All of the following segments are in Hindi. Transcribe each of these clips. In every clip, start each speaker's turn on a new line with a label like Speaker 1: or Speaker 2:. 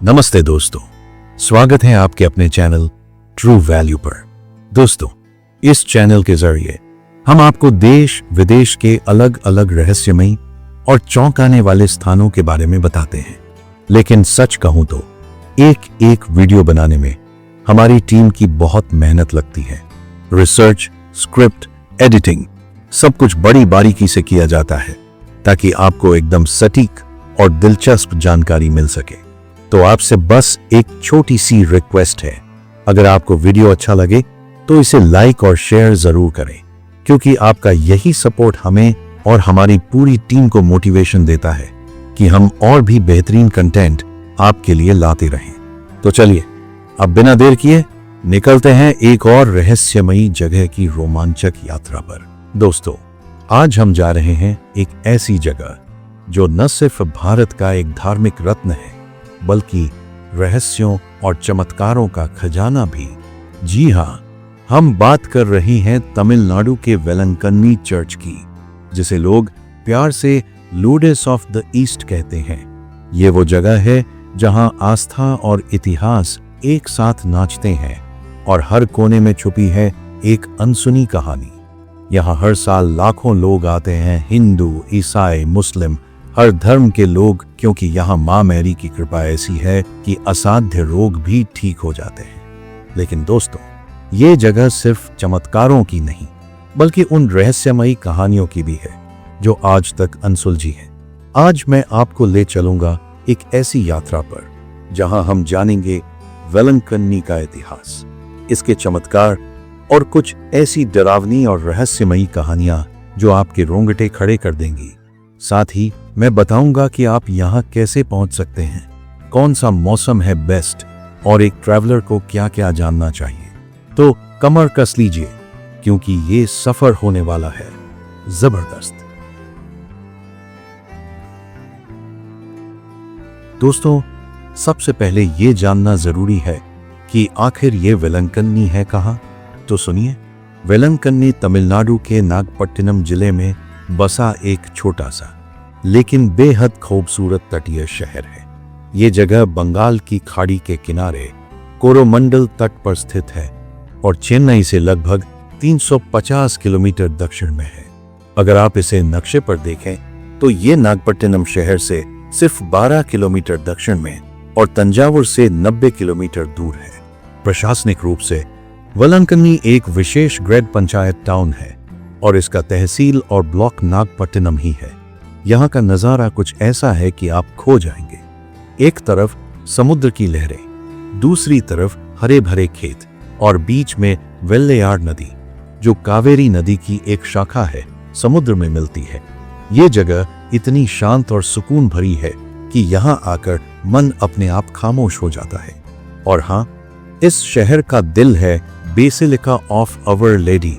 Speaker 1: नमस्ते दोस्तों, स्वागत है आपके अपने चैनल ट्रू वैल्यू पर। दोस्तों, इस चैनल के जरिए हम आपको देश विदेश के अलग अलग रहस्यमयी और चौंकाने वाले स्थानों के बारे में बताते हैं। लेकिन सच कहूं तो एक एक वीडियो बनाने में हमारी टीम की बहुत मेहनत लगती है। रिसर्च, स्क्रिप्ट, एडिटिंग सब कुछ बड़ी बारीकी से किया जाता है ताकि आपको एकदम सटीक और दिलचस्प जानकारी मिल सके। तो आपसे बस एक छोटी सी रिक्वेस्ट है, अगर आपको वीडियो अच्छा लगे तो इसे लाइक और शेयर जरूर करें, क्योंकि आपका यही सपोर्ट हमें और हमारी पूरी टीम को मोटिवेशन देता है कि हम और भी बेहतरीन कंटेंट आपके लिए लाते रहें। तो चलिए अब बिना देर किए निकलते हैं एक और रहस्यमयी जगह की रोमांचक यात्रा पर। दोस्तों, आज हम जा रहे हैं एक ऐसी जगह जो न सिर्फ भारत का एक धार्मिक रत्न है, बल्कि रहस्यों और चमत्कारों का खजाना भी। जी हाँ, हम बात कर रहे हैं तमिलनाडु के वेलंकन्नी चर्च की, जिसे लोग प्यार से लूडेस ऑफ द ईस्ट कहते हैं। ये वो जगह है जहां आस्था और इतिहास एक साथ नाचते हैं और हर कोने में छुपी है एक अनसुनी कहानी। यहां हर साल लाखों लोग आते हैं, हिंदू, ईसाई, मुस्लिम, हर धर्म के लोग, क्योंकि यहाँ माँ मैरी की कृपा ऐसी है कि असाध्य रोग भी ठीक हो जाते हैं। लेकिन दोस्तों, ये जगह सिर्फ चमत्कारों की नहीं, बल्कि उन रहस्यमयी कहानियों की भी है जो आज तक अनसुलझी है। आज मैं आपको ले चलूंगा एक ऐसी यात्रा पर जहां हम जानेंगे वेलंकन्नी का इतिहास, इसके चमत्कार और कुछ ऐसी डरावनी और रहस्यमयी कहानियां जो आपके रोंगटे खड़े कर देंगी। साथ ही मैं बताऊंगा कि आप यहां कैसे पहुंच सकते हैं, कौन सा मौसम है बेस्ट और एक ट्रैवलर को क्या क्या जानना चाहिए। तो कमर कस लीजिए, क्योंकि ये सफर होने वाला है जबरदस्त। दोस्तों, सबसे पहले ये जानना जरूरी है कि आखिर ये वेलंकन्नी है कहां। तो सुनिए, वेलंकन्नी तमिलनाडु के नागपट्टिनम जिले में बसा एक छोटा सा लेकिन बेहद खूबसूरत तटीय शहर है। ये जगह बंगाल की खाड़ी के किनारे कोरोमंडल तट पर स्थित है और चेन्नई से लगभग 350 किलोमीटर दक्षिण में है। अगर आप इसे नक्शे पर देखें तो ये नागपट्टिनम शहर से सिर्फ 12 किलोमीटर दक्षिण में और तंजावुर से 90 किलोमीटर दूर है। प्रशासनिक रूप से वेलंकन्नी एक विशेष ग्रेड पंचायत टाउन है और इसका तहसील और ब्लॉक नागपट्टिनम ही है। यहाँ का नजारा कुछ ऐसा है कि आप खो जाएंगे। एक तरफ समुद्र की लहरें, दूसरी तरफ हरे भरे खेत और बीच में वेल्लैयार नदी, जो कावेरी नदी की एक शाखा है, समुद्र में मिलती है। ये जगह इतनी शांत और सुकून भरी है कि यहाँ आकर मन अपने आप खामोश हो जाता है। और हाँ, इस शहर का दिल है basilica of our lady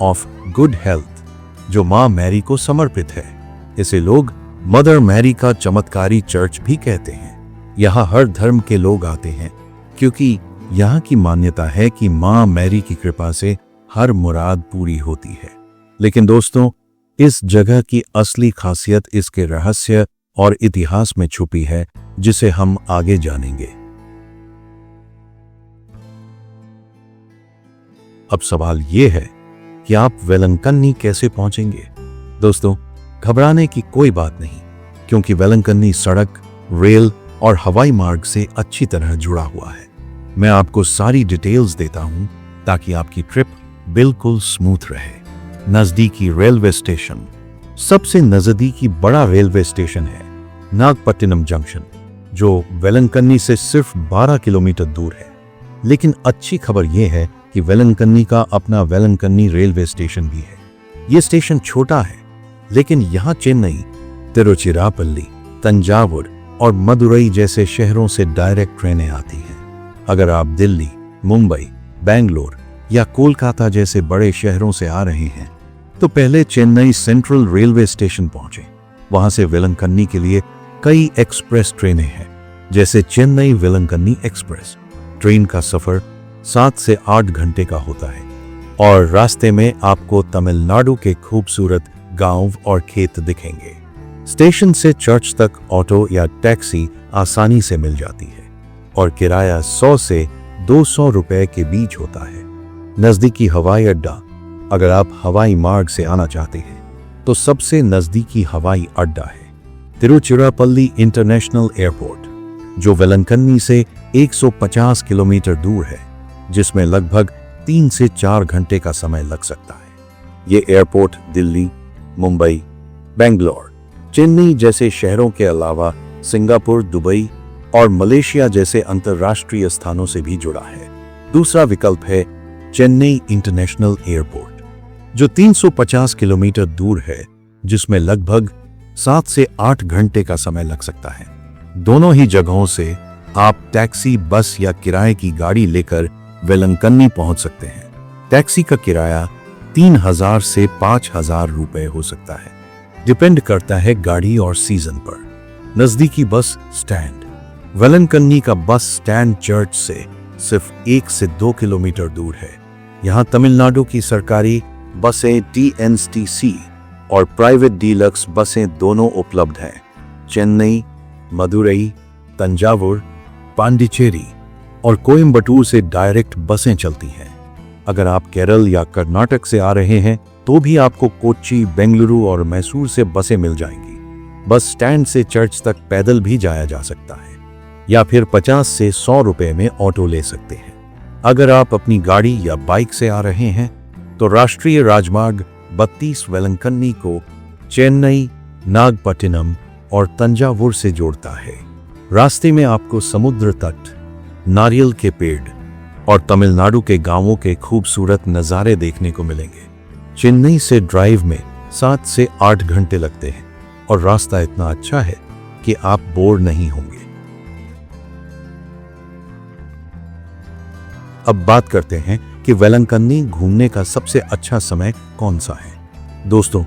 Speaker 1: of good health, जो माँ मैरी को समर्पित है। इसे लोग मदर मैरी का चमत्कारी चर्च भी कहते हैं। यहाँ हर धर्म के लोग आते हैं, क्योंकि यहाँ की मान्यता है कि माँ मैरी की कृपा से हर मुराद पूरी होती है। लेकिन दोस्तों, इस जगह की असली खासियत इसके रहस्य और इतिहास में छुपी है, जिसे हम आगे जानेंगे। अब सवाल यह है कि आप वेलंकन्नी कैसे पहुंचेंगे। दोस्तों, घबराने की कोई बात नहीं, क्योंकि वेलंकन्नी सड़क, रेल और हवाई मार्ग से अच्छी तरह जुड़ा हुआ है। मैं आपको सारी डिटेल्स देता हूं ताकि आपकी ट्रिप बिल्कुल स्मूथ रहे। नजदीकी रेलवे स्टेशन। सबसे नजदीकी बड़ा रेलवे स्टेशन है नागपट्टिनम जंक्शन, जो वेलंकन्नी से सिर्फ 12 किलोमीटर दूर है। लेकिन अच्छी खबर यह है कि वेलंकन्नी का अपना वेलंकन्नी रेलवे स्टेशन भी है। यह स्टेशन छोटा है, लेकिन यहाँ चेन्नई, तिरुचिरापल्ली, तंजावुर और मदुरई जैसे शहरों से डायरेक्ट ट्रेनें आती हैं। अगर आप दिल्ली, मुंबई, बेंगलोर या कोलकाता जैसे बड़े शहरों से आ रहे हैं तो पहले चेन्नई सेंट्रल रेलवे स्टेशन पहुंचे। वहां से वेलंकन्नी के लिए कई एक्सप्रेस ट्रेनें हैं, जैसे चेन्नई वेलंकन्नी एक्सप्रेस। ट्रेन का सफर 7 से 8 घंटे का होता है और रास्ते में आपको तमिलनाडु के खूबसूरत गांव और खेत दिखेंगे। स्टेशन से चर्च तक ऑटो या टैक्सी आसानी से मिल जाती है। और किराया 100 से 200 रुपए के बीच होता है। नजदीकी हवाई अड्डा, अगर आप हवाई मार्ग से आना चाहते हैं तो सबसे नजदीकी हवाई अड्डा है तिरुचिरापल्ली इंटरनेशनल एयरपोर्ट, जो वेलंकन्नी से 150 किलोमीटर दूर है, जिसमें लगभग 3 से 4 घंटे का समय लग सकता है। ये एयरपोर्ट दिल्ली, मुंबई, बेंगलोर, चेन्नई जैसे शहरों के अलावा सिंगापुर, दुबई और मलेशिया जैसे अंतर्राष्ट्रीय स्थानों से भी जुड़ा है। दूसरा विकल्प है चेन्नई इंटरनेशनल एयरपोर्ट, जो 350 किलोमीटर दूर है, जिसमें लगभग 7 से 8 घंटे का समय लग सकता है। दोनों ही जगहों से आप टैक्सी, बस या किराए की गाड़ी लेकर वेलंकन्नी पहुंच सकते हैं। टैक्सी का किराया 3000 से 5000 रुपए हो सकता है, डिपेंड करता है गाड़ी और सीजन पर। नजदीकी बस स्टैंड, वेलंकन्नी का बस स्टैंड चर्च से सिर्फ 1 से 2 किलोमीटर दूर है। यहाँ तमिलनाडु की सरकारी बसें TNTC और प्राइवेट डीलक्स बसें दोनों उपलब्ध हैं। चेन्नई, मदुरई, तंजावुर, पांडिचेरी और कोयम्बटूर से डायरेक्ट बसें चलती हैं। अगर आप केरल या कर्नाटक से आ रहे हैं तो भी आपको कोच्चि, बेंगलुरु और मैसूर से बसें मिल जाएंगी। बस स्टैंड से चर्च तक पैदल भी जाया जा सकता है या फिर 50 से 100 रुपए में ऑटो ले सकते हैं। अगर आप अपनी गाड़ी या बाइक से आ रहे हैं तो राष्ट्रीय राजमार्ग 32 वेलंकन्नी को चेन्नई, नागपट्टिनम और तंजावुर से जोड़ता है। रास्ते में आपको समुद्र तट, नारियल के पेड़ और तमिलनाडु के गांवों के खूबसूरत नज़ारे देखने को मिलेंगे। चेन्नई से ड्राइव में 7 से 8 घंटे लगते हैं और रास्ता इतना अच्छा है कि आप बोर नहीं होंगे। अब बात करते हैं कि वेलंकन्नी घूमने का सबसे अच्छा समय कौन सा है। दोस्तों,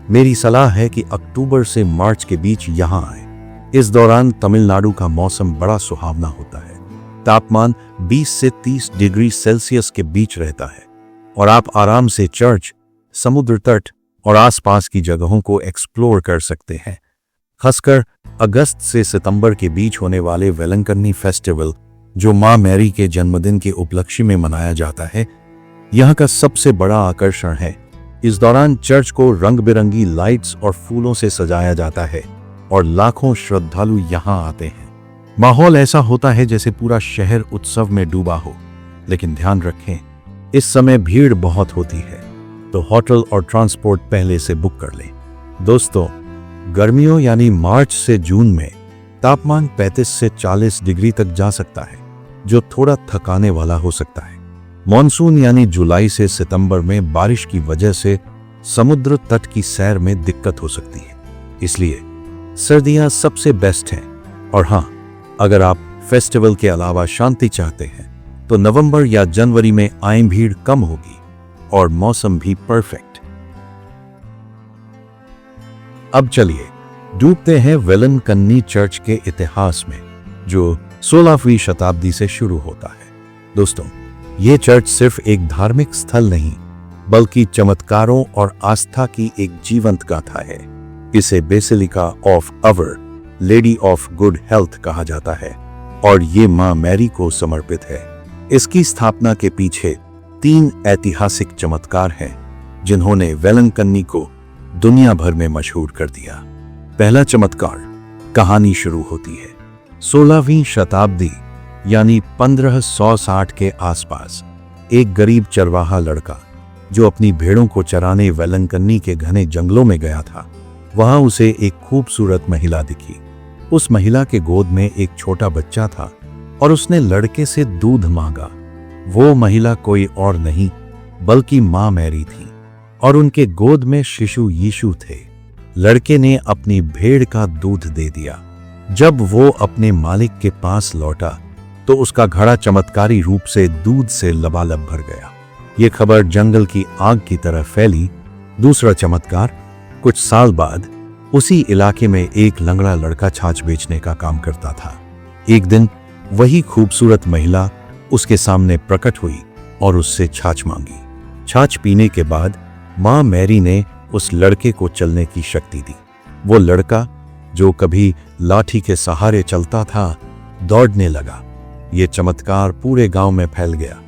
Speaker 1: मेरी सलाह है कि अक्टूबर से मार्च के बीच यहां आए। इस दौरान तमिलनाडु का मौसम बड़ा सुहावना होता है। तापमान 20 से 30 डिग्री सेल्सियस के बीच रहता है और आप आराम से चर्च, समुद्र तट और आसपास की जगहों को एक्सप्लोर कर सकते हैं। खासकर अगस्त से सितंबर के बीच होने वाले वेलंकन्नी फेस्टिवल, जो मां मैरी के जन्मदिन के उपलक्ष्य में मनाया जाता है, यहाँ का सबसे बड़ा आकर्षण है। इस दौरान चर्च को रंग बिरंगी लाइट्स और फूलों से सजाया जाता है और लाखों श्रद्धालु यहाँ आते हैं। माहौल ऐसा होता है जैसे पूरा शहर उत्सव में डूबा हो। लेकिन ध्यान रखें, इस समय भीड़ बहुत होती है, तो होटल और ट्रांसपोर्ट पहले से बुक कर लें। दोस्तों, गर्मियों यानी मार्च से जून में तापमान 35 से 40 डिग्री तक जा सकता है, जो थोड़ा थकाने वाला हो सकता है। मॉनसून यानी जुलाई से सितंबर में बारिश की वजह से समुद्र तट की सैर में दिक्कत हो सकती है, इसलिए सर्दियां सबसे बेस्ट हैं। और हाँ, अगर आप फेस्टिवल के अलावा शांति चाहते हैं तो नवंबर या जनवरी में आए, भीड़ कम होगी और मौसम भी परफेक्ट। अब चलिए डूबते हैं वेलंकन्नी चर्च के इतिहास में, जो 16वीं शताब्दी से शुरू होता है। दोस्तों, यह चर्च सिर्फ एक धार्मिक स्थल नहीं, बल्कि चमत्कारों और आस्था की एक जीवंत गाथा है। इसे basilica of our lady of good health कहा जाता है और ये मां मैरी को समर्पित है। इसकी स्थापना के पीछे 3 ऐतिहासिक चमत्कार हैं, जिन्होंने वेलंकन्नी को दुनिया भर में मशहूर कर दिया। पहला चमत्कार, कहानी शुरू होती है 16वीं शताब्दी यानी 1560 के आसपास। एक गरीब चरवाहा लड़का जो अपनी भेड़ों को चराने वेलंकन्नी के घने जंगलों में गया था, वहां उसे एक खूबसूरत महिला दिखी। उस महिला के गोद में एक छोटा बच्चा था और उसने लड़के से दूध मांगा। वो महिला कोई और नहीं बल्कि मां मैरी थी और उनके गोद में शिशु यीशु थे। लड़के ने अपनी भेड़ का दूध दे दिया। जब वो अपने मालिक के पास लौटा तो उसका घड़ा चमत्कारी रूप से दूध से लबालब भर गया। ये खबर जंगल की आग की तरह फैली। दूसरा चमत्कार, कुछ साल बाद उसी इलाके में एक लंगड़ा लड़का छाछ बेचने का काम करता था। एक दिन वही खूबसूरत महिला उसके सामने प्रकट हुई और उससे छाछ मांगी। छाछ पीने के बाद मां मैरी ने उस लड़के को चलने की शक्ति दी। वो लड़का, जो कभी लाठी के सहारे चलता था, दौड़ने लगा। ये चमत्कार पूरे गांव में फैल गया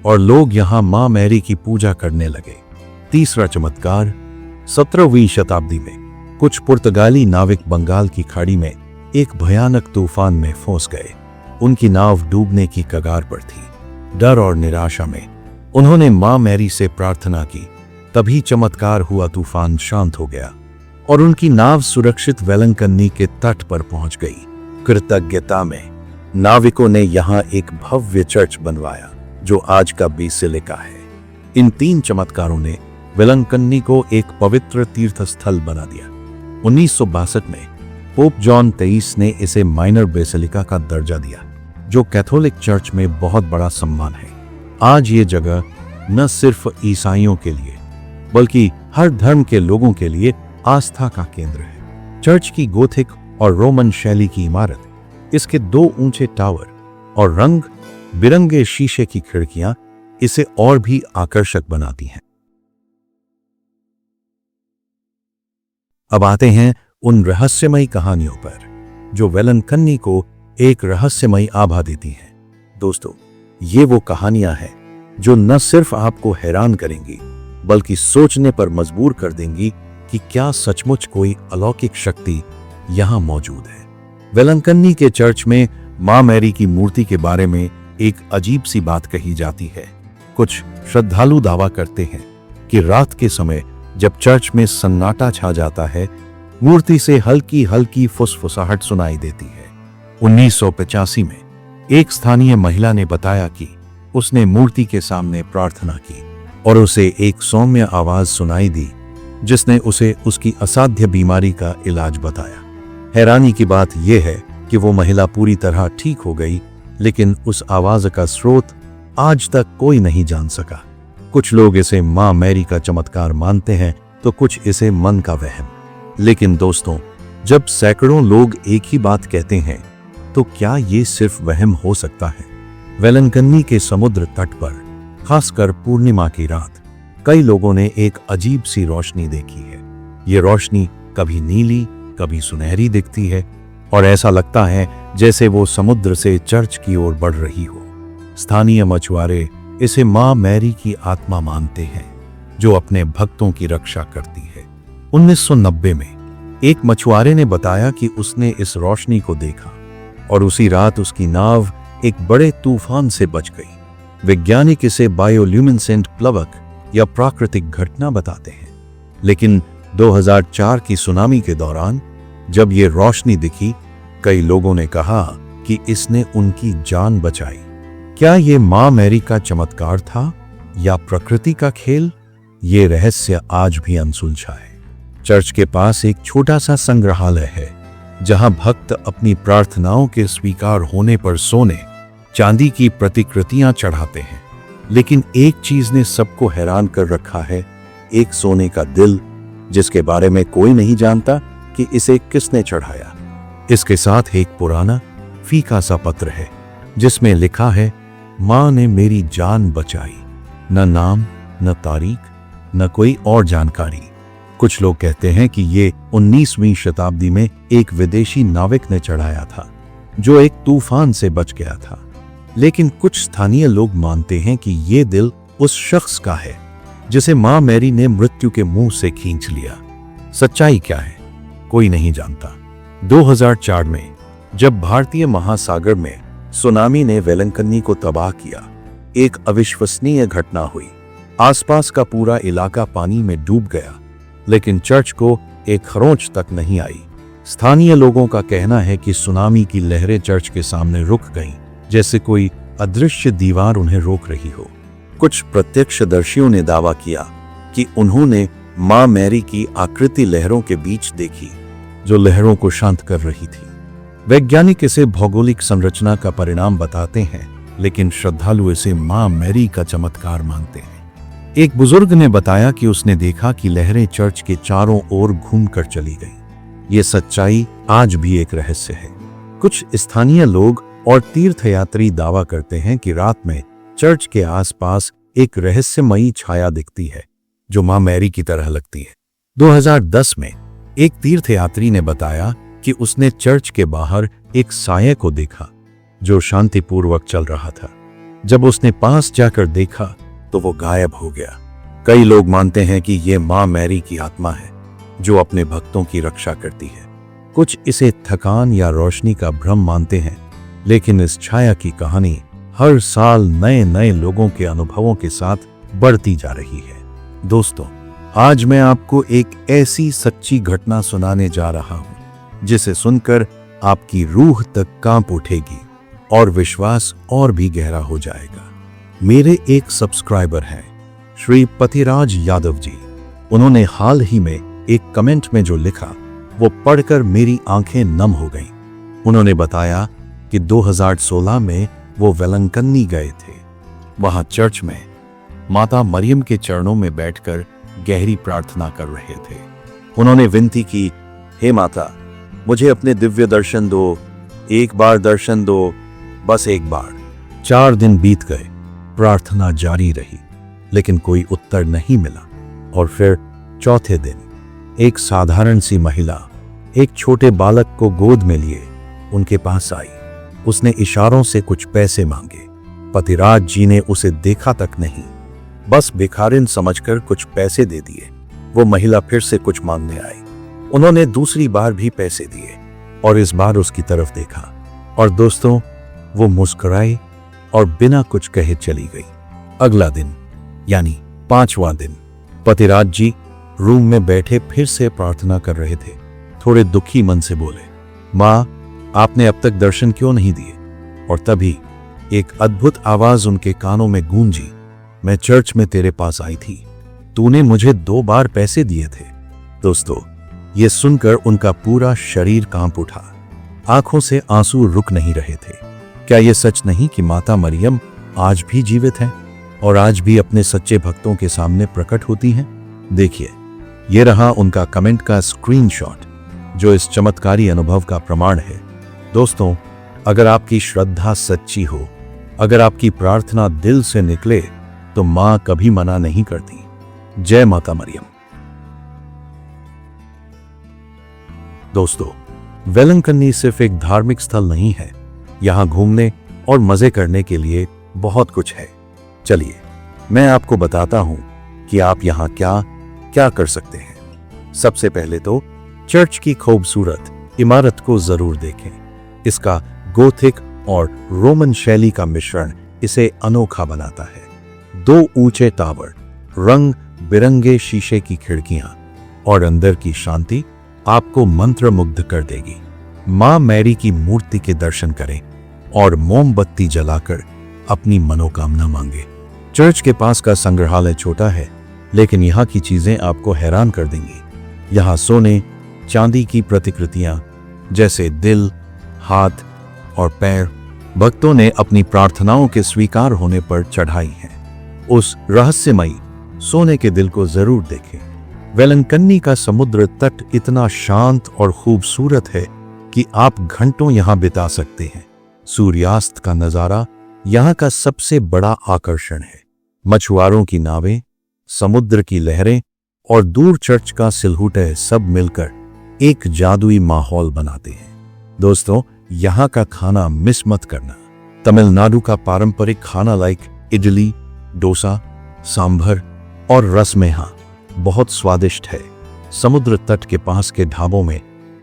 Speaker 1: और लोग यहां मां मैरी की पूजा करने लगे। तीसरा चमत्कार, 17वीं शताब्दी में कुछ पुर्तगाली नाविक बंगाल की खाड़ी में एक भयानक तूफान में फंस गए। उनकी नाव डूबने की कगार पर थी। डर और निराशा में उन्होंने मां मैरी से प्रार्थना की। तभी चमत्कार हुआ, तूफान शांत हो गया और उनकी नाव सुरक्षित वेलंकन्नी के तट पर पहुंच गई। कृतज्ञता में नाविकों ने यहां एक भव्य चर्च बनवाया जो आज का बेसिलिका है। इन 3 चमत्कारों ने वेलंकन्नी को एक पवित्र तीर्थ स्थल बना दिया। 1962 में पोप जॉन 23 ने इसे माइनर बेसिलिका का दर्जा दिया, जो कैथोलिक चर्च में बहुत बड़ा सम्मान है। आज ये जगह न सिर्फ ईसाइयों के लिए बल्कि हर धर्म के लोगों के लिए आस्था का केंद्र है। चर्च की गोथिक और रोमन शैली की इमारत, इसके 2 ऊंचे टावर और रंग बिरंगे शीशे की खिड़कियां इसे और भी आकर्षक बनाती हैं। अब आते हैं उन रहस्यमयी कहानियों पर जो वेलंकन्नी को एक रहस्यमयी आभा देती हैं। दोस्तों, ये वो कहानियां हैं जो न सिर्फ आपको हैरान करेंगी बल्कि सोचने पर मजबूर कर देंगी कि क्या सचमुच कोई अलौकिक शक्ति यहां मौजूद है। वेलंकन्नी के चर्च में मां मैरी की मूर्ति के बारे में एक अजीब सी बात कही जाती है। कुछ श्रद्धालु दावा करते हैं कि रात के समय जब चर्च में सन्नाटा छा जाता है, मूर्ति से हल्की हल्की फुसफुसाहट सुनाई देती है। 1985 में एक स्थानीय महिला ने बताया कि उसने मूर्ति के सामने प्रार्थना की और उसे एक सौम्य आवाज सुनाई दी जिसने उसे उसकी असाध्य बीमारी का इलाज बताया। हैरानी की बात यह है कि वो महिला पूरी तरह ठीक हो गई, लेकिन उस आवाज का स्रोत आज तक कोई नहीं जान सका। कुछ लोग इसे मां मैरी का चमत्कार मानते हैं तो कुछ इसे मन का वहम। लेकिन दोस्तों, जब सैकड़ों लोग एक ही बात कहते हैं तो क्या ये सिर्फ वहम हो सकता है? वेलंकन्नी के समुद्र तट पर, खासकर पूर्णिमा की रात, कई लोगों ने एक अजीब सी रोशनी देखी है। ये रोशनी कभी नीली, कभी सुनहरी दिखती है और ऐसा लगता है जैसे वो समुद्र से चर्च की ओर बढ़ रही हो। स्थानीय मछुआरे इसे मां मैरी की आत्मा मानते हैं जो अपने भक्तों की रक्षा करती है। 1990 में एक मछुआरे ने बताया कि उसने इस रोशनी को देखा और उसी रात उसकी नाव एक बड़े तूफान से बच गई। वैज्ञानिक इसे बायोल्यूमिनेसेंट प्लवक या प्राकृतिक घटना बताते हैं। लेकिन 2004 की सुनामी के दौरान जब ये रोशनी दिखी, कई लोगों ने कहा कि इसने उनकी जान बचाई। क्या ये मां मैरी का चमत्कार था या प्रकृति का खेल? ये रहस्य आज भी अनसुलझा है। चर्च के पास एक छोटा सा संग्रहालय है जहां भक्त अपनी प्रार्थनाओं के स्वीकार होने पर सोने चांदी की प्रतिकृतियां चढ़ाते हैं। लेकिन एक चीज ने सबको हैरान कर रखा है, एक सोने का दिल जिसके बारे में कोई नहीं जानता कि इसे किसने चढ़ाया। इसके साथ एक पुराना फीका सा पत्र है जिसमें लिखा है, मां ने मेरी जान बचाई। न नाम, न तारीख, न कोई और जानकारी। कुछ लोग कहते हैं कि ये 19वीं शताब्दी में एक विदेशी नाविक ने चढ़ाया था जो एक तूफान से बच गया था। लेकिन कुछ स्थानीय लोग मानते हैं कि ये दिल उस शख्स का है जिसे मां मैरी ने मृत्यु के मुंह से खींच लिया। सच्चाई क्या है, कोई नहीं जानता। 2004 में जब भारतीय महासागर में सुनामी ने वेलंकन्नी को तबाह किया, एक अविश्वसनीय घटना हुई। आसपास का पूरा इलाका पानी में डूब गया, लेकिन चर्च को एक खरोंच तक नहीं आई। स्थानीय लोगों का कहना है कि सुनामी की लहरें चर्च के सामने रुक गईं, जैसे कोई अदृश्य दीवार उन्हें रोक रही हो। कुछ प्रत्यक्षदर्शियों ने दावा किया कि उन्होंने मां मैरी की आकृति लहरों के बीच देखी जो लहरों को शांत कर रही थी। वैज्ञानिक इसे भौगोलिक संरचना का परिणाम बताते हैं, लेकिन श्रद्धालु इसे मां मैरी का चमत्कार मानते हैं। एक बुजुर्ग ने बताया कि उसने देखा कि लहरें चर्च के चारों ओर घूमकर चली गईं। ये सच्चाई आज भी एक रहस्य है। कुछ स्थानीय लोग और तीर्थयात्री दावा करते हैं कि रात में चर्च के आसपास एक रहस्यमयी छाया दिखती है जो मां मैरी की तरह लगती है। 2010 में एक तीर्थयात्री ने बताया कि उसने चर्च के बाहर एक साये को देखा जो शांतिपूर्वक चल रहा था। जब उसने पास जाकर देखा तो वो गायब हो गया। कई लोग मानते हैं कि ये मां मैरी की आत्मा है जो अपने भक्तों की रक्षा करती है। कुछ इसे थकान या रोशनी का भ्रम मानते हैं, लेकिन इस छाया की कहानी हर साल नए नए लोगों के अनुभवों के साथ बढ़ती जा रही है। दोस्तों, आज मैं आपको एक ऐसी सच्ची घटना सुनाने जा रहा हूं जिसे सुनकर आपकी रूह तक कांप उठेगी और विश्वास और भी गहरा हो जाएगा। मेरे एक सब्सक्राइबर हैं श्री पतिराज यादव जी। उन्होंने हाल ही में एक कमेंट में जो लिखा वो पढ़कर मेरी आंखें नम हो गईं। उन्होंने बताया कि 2016 में वो वेलंकन्नी गए थे। वहां चर्च में माता मरियम के चरणों में बैठकर गहरी प्रार्थना कर रहे थे। उन्होंने विनती की, हे माता, मुझे अपने दिव्य दर्शन दो, एक बार दर्शन दो, बस एक बार। 4 दिन बीत गए, प्रार्थना जारी रही, लेकिन कोई उत्तर नहीं मिला। और फिर चौथे दिन एक साधारण सी महिला एक छोटे बालक को गोद में लिए उनके पास आई। उसने इशारों से कुछ पैसे मांगे। पतिराज जी ने उसे देखा तक नहीं, बस भिखारिन समझकर कुछ पैसे दे दिए। वो महिला फिर से कुछ मांगने आई। उन्होंने दूसरी बार भी पैसे दिए और इस बार उसकी तरफ देखा और दोस्तों, वो मुस्कुराई और बिना कुछ कहे चली गई। अगला दिन यानी 5वां दिन, पतिराज जी रूम में बैठे फिर से प्रार्थना कर रहे थे। थोड़े दुखी मन से बोले, माँ, आपने अब तक दर्शन क्यों नहीं दिए? और तभी एक अद्भुत आवाज उनके कानों में गूंजी, मैं चर्च में तेरे पास आई थी, तूने मुझे 2 बार पैसे दिए थे। दोस्तों, ये सुनकर उनका पूरा शरीर कांप उठा। आंखों से आंसू रुक नहीं रहे थे। क्या ये सच नहीं कि माता मरियम आज भी जीवित हैं और आज भी अपने सच्चे भक्तों के सामने प्रकट होती हैं? देखिए, ये रहा उनका कमेंट का स्क्रीनशॉट जो इस चमत्कारी अनुभव का प्रमाण है। दोस्तों, अगर आपकी श्रद्धा सच्ची हो, अगर आपकी प्रार्थना दिल से निकले, तो मां कभी मना नहीं करती। जय माता मरियम। दोस्तों, वेलंकन्नी सिर्फ एक धार्मिक स्थल नहीं है, यहां घूमने और मजे करने के लिए बहुत कुछ है। चलिए, मैं आपको बताता हूं कि आप यहां क्या क्या कर सकते हैं। सबसे पहले तो चर्च की खूबसूरत इमारत को जरूर देखें। इसका गोथिक और रोमन शैली का मिश्रण इसे अनोखा बनाता है। 2 ऊंचे टावर, रंग बिरंगे शीशे की खिड़कियां और अंदर की शांति आपको मंत्रमुग्ध कर देगी। मां मैरी की मूर्ति के दर्शन करें और मोमबत्ती जलाकर अपनी मनोकामना मांगे। चर्च के पास का संग्रहालय छोटा है, लेकिन यहाँ की चीजें आपको हैरान कर देंगी। यहाँ सोने चांदी की प्रतिकृतियां जैसे दिल, हाथ और पैर भक्तों ने अपनी प्रार्थनाओं के स्वीकार होने पर चढ़ाई हैं। उस रहस्यमयी सोने के दिल को जरूर देखें। वेलंकन्नी का समुद्र तट इतना शांत और खूबसूरत है कि आप घंटों यहां बिता सकते हैं। सूर्यास्त का नजारा यहां का सबसे बड़ा आकर्षण है। मछुआरों की नावें, समुद्र की लहरें और दूर चर्च का सिलहुटे सब मिलकर एक जादुई माहौल बनाते हैं। दोस्तों, यहाँ का खाना मिस मत करना। तमिलनाडु का पारंपरिक खाना लाइक इडली, डोसा, सांभर और रस यहाँ बहुत स्वादिष्ट है। समुद्र तट के पास के ढाबों में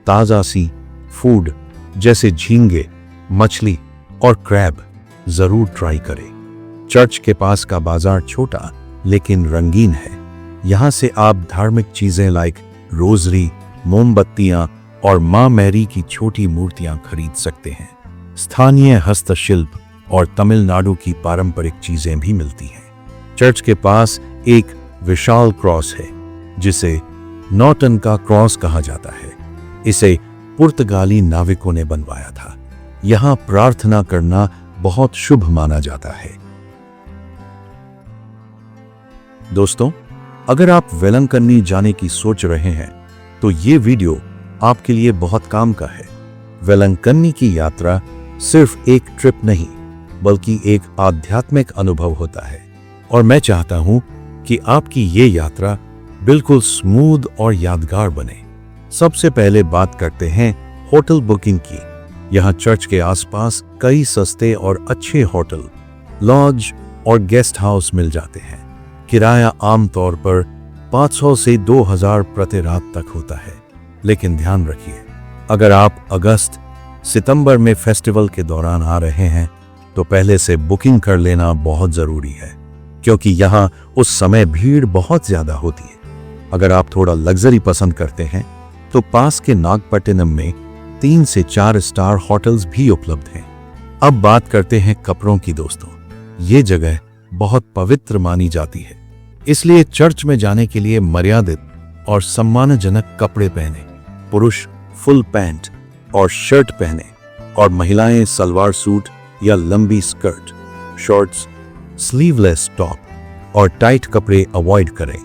Speaker 1: ताजा सी फूड जैसे झींगे, मछली और क्रैब जरूर ट्राई करें। चर्च के पास का बाजार छोटा लेकिन रंगीन है। यहाँ से आप धार्मिक चीजें लाइक रोजरी, मोमबत्तियां और मां मैरी की छोटी मूर्तियां खरीद सकते हैं। स्थानीय हस्तशिल्प और तमिलनाडु की पारंपरिक चीजें भी मिलती हैं। चर्च के पास एक विशाल क्रॉस है जिसे नॉर्टन का क्रॉस कहा जाता है। इसे पुर्तगाली नाविकों ने बनवाया था। यहाँ प्रार्थना करना बहुत शुभ माना जाता है। दोस्तों, अगर आप वेलंकन्नी जाने की सोच रहे हैं तो ये वीडियो आपके लिए बहुत काम का है। वेलंकन्नी की यात्रा सिर्फ एक ट्रिप नहीं बल्कि एक आध्यात्मिक अनुभव होता है और मैं चाहता हूं कि आपकी ये यात्रा बिल्कुल स्मूथ और यादगार बने। सबसे पहले बात करते हैं होटल बुकिंग की। यहाँ चर्च के आसपास कई सस्ते और अच्छे होटल, लॉज और गेस्ट हाउस मिल जाते हैं। किराया आमतौर पर 500 से 2000 प्रति रात तक होता है। लेकिन ध्यान रखिए, अगर आप अगस्त सितंबर में फेस्टिवल के दौरान आ रहे हैं तो पहले से बुकिंग कर लेना बहुत जरूरी है, क्योंकि यहाँ उस समय भीड़ बहुत ज्यादा होती है। अगर आप थोड़ा लग्जरी पसंद करते हैं तो पास के नागपट्टिनम में 3 से 4 स्टार होटल्स भी उपलब्ध हैं। अब बात करते हैं कपड़ों की दोस्तों। ये जगह बहुत पवित्र मानी जाती है, इसलिए चर्च में जाने के लिए मर्यादित और सम्मानजनक कपड़े पहने। पुरुष फुल पैंट और शर्ट पहने और महिलाएं सलवार सूट या लंबी स्कर्ट, शॉर्ट्स, स्लीवलेस टॉप और टाइट कपड़े अवॉइड करें,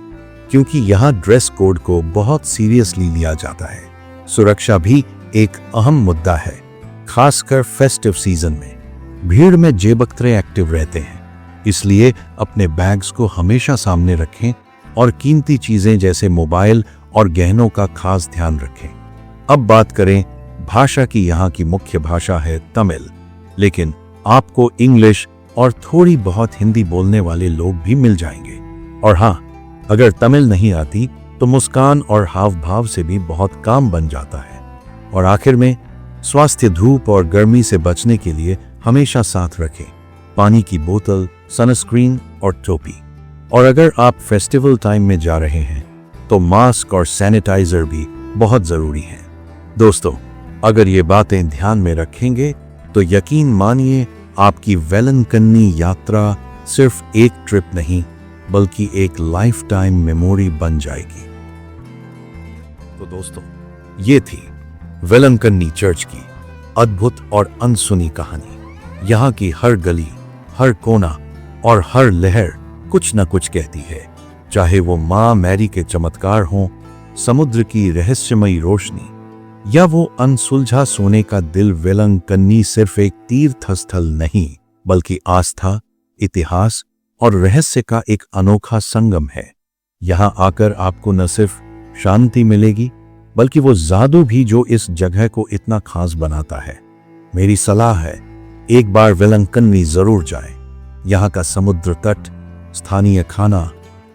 Speaker 1: क्योंकि यहाँ ड्रेस कोड को बहुत सीरियसली लिया जाता है। सुरक्षा भी एक अहम मुद्दा है, खासकर फेस्टिव सीजन में। भीड़ में जेबकतरे एक्टिव रहते हैं, इसलिए अपने बैग्स को हमेशा सामने रखें और कीमती चीजें जैसे मोबाइल और गहनों का खास ध्यान रखें। अब बात करें भाषा की। यहाँ की मुख्य भाषा है तमिल, लेकिन आपको इंग्लिश और थोड़ी बहुत हिंदी बोलने वाले लोग भी मिल जाएंगे। और हाँ, अगर तमिल नहीं आती तो मुस्कान और हाव भाव से भी बहुत काम बन जाता है। और आखिर में स्वास्थ्य, धूप और गर्मी से बचने के लिए हमेशा साथ रखें पानी की बोतल, सनस्क्रीन और टोपी। और अगर आप फेस्टिवल टाइम में जा रहे हैं तो मास्क और सैनिटाइजर भी बहुत जरूरी है। दोस्तों, अगर ये बातें ध्यान में रखेंगे तो यकीन मानिए आपकी वेलंकन्नी यात्रा सिर्फ एक ट्रिप नहीं बल्कि एक लाइफ टाइम मेमोरी बन जाएगी। तो दोस्तों, ये थी वेलंकन्नी चर्च की अद्भुत और अनसुनी कहानी। यहाँ की हर गली, हर कोना और हर लहर कुछ न कुछ कहती है। चाहे वो माँ मैरी के चमत्कार हों, समुद्र की रहस्यमयी रोशनी या वो अनसुलझा सोने का दिल, वेलंकन्नी सिर्फ एक तीर्थ स्थल नहीं बल्कि आस्था, इतिहास और रहस्य का एक अनोखा संगम है। यहाँ आकर आपको न सिर्फ शांति मिलेगी बल्कि वो जादू भी जो इस जगह को इतना खास बनाता है। मेरी सलाह है, एक बार वेलंकन्नी जरूर जाएं। यहाँ का समुद्र तट, स्थानीय खाना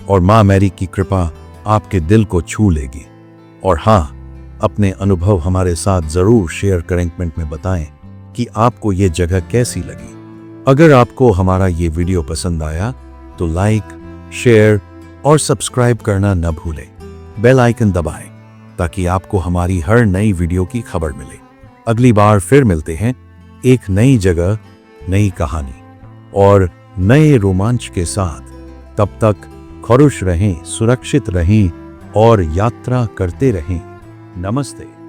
Speaker 1: और माँ मैरी की कृपा आपके दिल को छू लेगी। और हाँ, अपने अनुभव हमारे साथ जरूर शेयर करें, कमेंट में बताएं कि आपको ये जगह कैसी लगी। अगर आपको हमारा ये वीडियो पसंद आया तो लाइक, शेयर और सब्सक्राइब करना न भूलें। बेल आइकन दबाएं ताकि आपको हमारी हर नई वीडियो की खबर मिले। अगली बार फिर मिलते हैं एक नई जगह, नई कहानी और नए रोमांच के साथ। तब तक खुश रहें, सुरक्षित रहें और यात्रा करते रहें। नमस्ते।